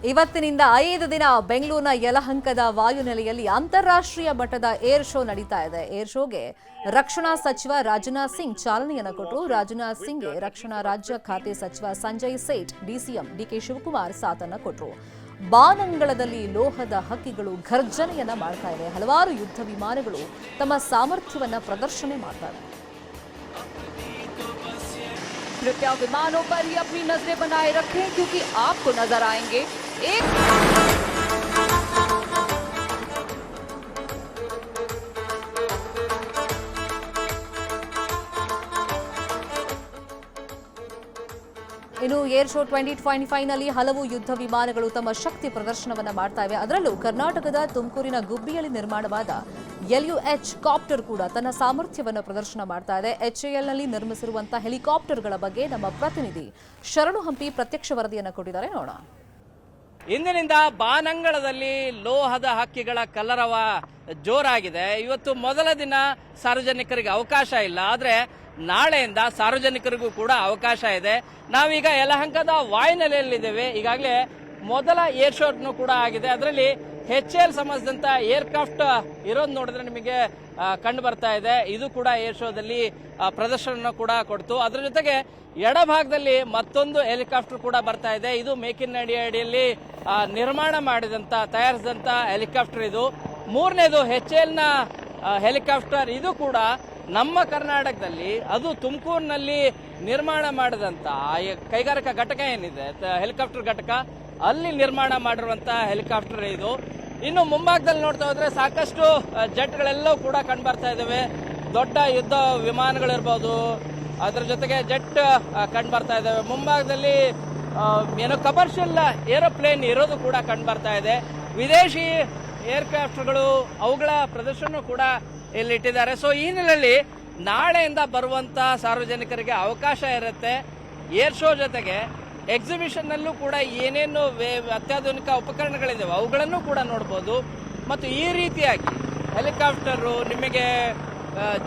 ಇವತ್ತಿನಿಂದ 5 ದಿನ ಬೆಂಗಳೂರಿನ ಯಲಹಂಕದ ವಾಯುನೆಲೆಯಲ್ಲಿ ಅಂತಾರಾಷ್ಟ್ರೀಯ ಮಟ್ಟದ ಏರ್ ಶೋ ನಡೀತಾ ಇದೆ. ಏರ್ ಶೋಗೆ ರಕ್ಷಣಾ ಸಚಿವ ರಾಜನಾಥ್ ಸಿಂಗ್ ಚಾಲನೆಯನ್ನು ಕೊಟ್ಟರು. ರಾಜನಾಥ್ ಸಿಂಗ್ಗೆ ರಕ್ಷಣಾ ರಾಜ್ಯ ಖಾತೆ ಸಚಿವ ಸಂಜಯ್ ಸೇಠ್, ಡಿಸಿಎಂ ಡಿಕೆ ಶಿವಕುಮಾರ್ ಸಾಥನ್ನ ಕೊಟ್ಟರು. ಬಾನಂಗಳದಲ್ಲಿ ಲೋಹದ ಹಕ್ಕಿಗಳು ಘರ್ಜನೆಯನ್ನ ಮಾಡ್ತಾ ಇವೆ. ಹಲವಾರು ಯುದ್ಧ ವಿಮಾನಗಳು ತಮ್ಮ ಸಾಮರ್ಥ್ಯವನ್ನ ಪ್ರದರ್ಶನ ಮಾಡ್ತಾ ಇವೆ. कृपया विमानों पर ही अपनी नजरें बनाए रखें क्योंकि आपको नजर आएंगे एक ಇನ್ನು ಏರ್ ಶೋ 2025 ನಲ್ಲಿ ಹಲವು ಯುದ್ಧ ವಿಮಾನಗಳು ತಮ್ಮ ಶಕ್ತಿ ಪ್ರದರ್ಶನವನ್ನ ಮಾಡ್ತಾ ಇವೆ. ಅದರಲ್ಲೂ ಕರ್ನಾಟಕದ ತುಮಕೂರಿನ ಗುಬ್ಬಿಯಲ್ಲಿ ನಿರ್ಮಾಣವಾದ LUH ಕಾಪ್ಟರ್ ಕೂಡ ತನ್ನ ಸಾಮರ್ಥ್ಯವನ್ನು ಪ್ರದರ್ಶನ ಮಾಡ್ತಾ ಇದೆ. HAL ನಲ್ಲಿ ನಿರ್ಮಿಸಿರುವಂತಹ ಹೆಲಿಕಾಪ್ಟರ್ಗಳ ಬಗ್ಗೆ ನಮ್ಮ ಪ್ರತಿನಿಧಿ ಶರಣು ಹಂಪಿ ಪ್ರತ್ಯಕ್ಷ ವರದಿಯನ್ನು ಕೊಟ್ಟಿದ್ದಾರೆ. ನೋಡೋಣ. ಇಂದಿನಿಂದ ಬಾನಂಗಳದಲ್ಲಿ ಲೋಹದ ಹಕ್ಕಿಗಳ ಕಲರವ ಜೋರಾಗಿದೆ. ಇವತ್ತು ಮೊದಲ ದಿನ ಸಾರ್ವಜನಿಕರಿಗೆ ಅವಕಾಶ ಇಲ್ಲ, ಆದರೆ ನಾಳೆಯಿಂದ ಸಾರ್ವಜನಿಕರಿಗೂ ಕೂಡ ಅವಕಾಶ ಇದೆ. ನಾವೀಗ ಯಲಹಂಕದ ವಾಯುನೆಲೆಯಲ್ಲಿದ್ದೇವೆ. ಈಗಾಗಲೇ ಮೊದಲ ಏರ್ ಶೋ ಕೂಡ ಆಗಿದೆ. ಅದರಲ್ಲಿ HAL ಸಂಬಂಧಿಸಿದಂತ ಏರ್ಕ್ರಾಫ್ಟ್ ಇರೋದು ನೋಡಿದ್ರೆ ನಿಮಗೆ ಕಂಡು ಬರ್ತಾ ಇದೆ. ಇದು ಕೂಡ ಏರ್ ಶೋದಲ್ಲಿ ಪ್ರದರ್ಶನ ಕೂಡ ಕೊಡ್ತು. ಅದರ ಜೊತೆಗೆ ಎಡಭಾಗದಲ್ಲಿ ಮತ್ತೊಂದು ಹೆಲಿಕಾಪ್ಟರ್ ಕೂಡ ಬರ್ತಾ ಇದೆ. ಇದು ಮೇಕ್ ಇನ್ ಇಂಡಿಯಾ ಅಡಿಯಲ್ಲಿ ನಿರ್ಮಾಣ ಮಾಡಿದಂತ ತಯಾರಿಸಿದಂತ ಹೆಲಿಕಾಪ್ಟರ್. ಇದು ಮೂರನೇದು HAL ನ ಹೆಲಿಕಾಪ್ಟರ್. ಇದು ಕೂಡ ನಮ್ಮ ಕರ್ನಾಟಕದಲ್ಲಿ, ಅದು ತುಮಕೂರಿನಲ್ಲಿ ನಿರ್ಮಾಣ ಮಾಡಿದಂತ ಕೈಗಾರಿಕಾ ಘಟಕ ಏನಿದೆ, ಹೆಲಿಕಾಪ್ಟರ್ ಘಟಕ, ಅಲ್ಲಿ ನಿರ್ಮಾಣ ಮಾಡಿರುವಂತಹ ಹೆಲಿಕಾಪ್ಟರ್ ಇದು. ಇನ್ನು ಮುಂಭಾಗದಲ್ಲಿ ನೋಡ್ತಾ ಹೋದ್ರೆ ಸಾಕಷ್ಟು ಜೆಟ್ಗಳೆಲ್ಲವೂ ಕೂಡ ಕಂಡು ಬರ್ತಾ ಇದಾವೆ. ದೊಡ್ಡ ಯುದ್ಧ ವಿಮಾನಗಳಿರ್ಬೋದು, ಅದರ ಜೊತೆಗೆ ಜೆಟ್ ಕಂಡು ಬರ್ತಾ ಇದಾವೆ. ಮುಂಭಾಗದಲ್ಲಿ ಏನೋ ಕಮರ್ಷಿಯಲ್ ಏರೋಪ್ಲೇನ್ ಇರೋದು ಕೂಡ ಕಂಡು ಬರ್ತಾ ಇದೆ. ವಿದೇಶಿ ಏರ್ಕ್ರಾಫ್ಟ್ಗಳು, ಅವುಗಳ ಪ್ರದರ್ಶನ ಕೂಡ ಇಲ್ಲಿ ಇಟ್ಟಿದ್ದಾರೆ. ಸೊ ಈ ಹಿನ್ನೆಲೆಯಲ್ಲಿ ನಾಳೆಯಿಂದ ಬರುವಂತ ಸಾರ್ವಜನಿಕರಿಗೆ ಅವಕಾಶ ಇರುತ್ತೆ. ಏರ್ ಶೋ ಜೊತೆಗೆ ಎಕ್ಸಿಬಿಷನ್ ನಲ್ಲೂ ಕೂಡ ಏನೇನು ಅತ್ಯಾಧುನಿಕ ಉಪಕರಣಗಳಿದಾವೆ ಅವುಗಳನ್ನು ಕೂಡ ನೋಡಬಹುದು. ಮತ್ತು ಈ ರೀತಿಯಾಗಿ ಹೆಲಿಕಾಪ್ಟರು, ನಿಮಗೆ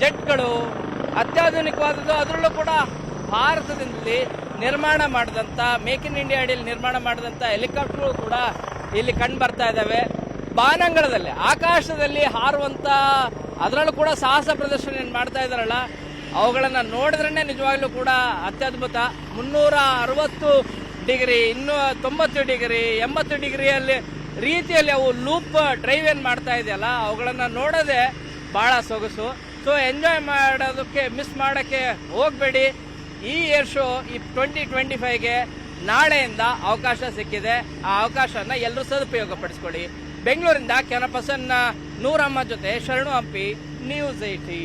ಜೆಟ್ಗಳು, ಅತ್ಯಾಧುನಿಕವಾದದ್ದು, ಅದರಲ್ಲೂ ಕೂಡ ಭಾರತದಲ್ಲಿ ನಿರ್ಮಾಣ ಮಾಡಿದಂತ, ಮೇಕ್ ಇನ್ ಇಂಡಿಯಾ ಅಡಿಯಲ್ಲಿ ನಿರ್ಮಾಣ ಮಾಡಿದಂತ ಹೆಲಿಕಾಪ್ಟರ್ಗಳು ಕೂಡ ಇಲ್ಲಿ ಕಂಡು ಬರ್ತಾ ಇದ್ದಾವೆ. ಬಾನಂಗಳದಲ್ಲಿ, ಆಕಾಶದಲ್ಲಿ ಹಾರುವಂತ, ಅದರಲ್ಲೂ ಕೂಡ ಸಾಹಸ ಪ್ರದರ್ಶನ ಮಾಡ್ತಾ ಇದ್ದಾರಲ್ಲ, ಅವುಗಳನ್ನ ನೋಡಿದ್ರೆ ನಿಜವಾಗ್ಲೂ ಕೂಡ ಅತ್ಯದ್ಭುತ. 360 ಡಿಗ್ರಿ, 90 ಡಿಗ್ರಿ, 80 ಡಿಗ್ರಿಯಲ್ಲಿ ರೀತಿಯಲ್ಲಿ ಅವು ಲೂಪ್ ಡ್ರೈವ್ ಏನ್ ಮಾಡ್ತಾ ಇದೆಯಲ್ಲ, ಅವುಗಳನ್ನ ನೋಡೋದೇ ಬಹಳ ಸೊಗಸು. ಸೊ ಎಂಜಾಯ್ ಮಾಡೋದಕ್ಕೆ, ಮಿಸ್ ಮಾಡೋಕ್ಕೆ ಹೋಗ್ಬೇಡಿ. ಈ ಏರ್ ಶೋ ಈ 2025ಗೆ ನಾಳೆಯಿಂದ ಅವಕಾಶ ಸಿಕ್ಕಿದೆ. ಆ ಅವಕಾಶನ ಎಲ್ಲರೂ ಸದುಪಯೋಗ ಪಡಿಸ್ಕೊಳ್ಳಿ. ಬೆಂಗಳೂರಿಂದ ಕ್ಯಾನಪಸನ್ ನೂರಮ್ಮ ಜೊತೆ ಶರಣು ಹಂಪಿ, ನ್ಯೂಸ್ 18.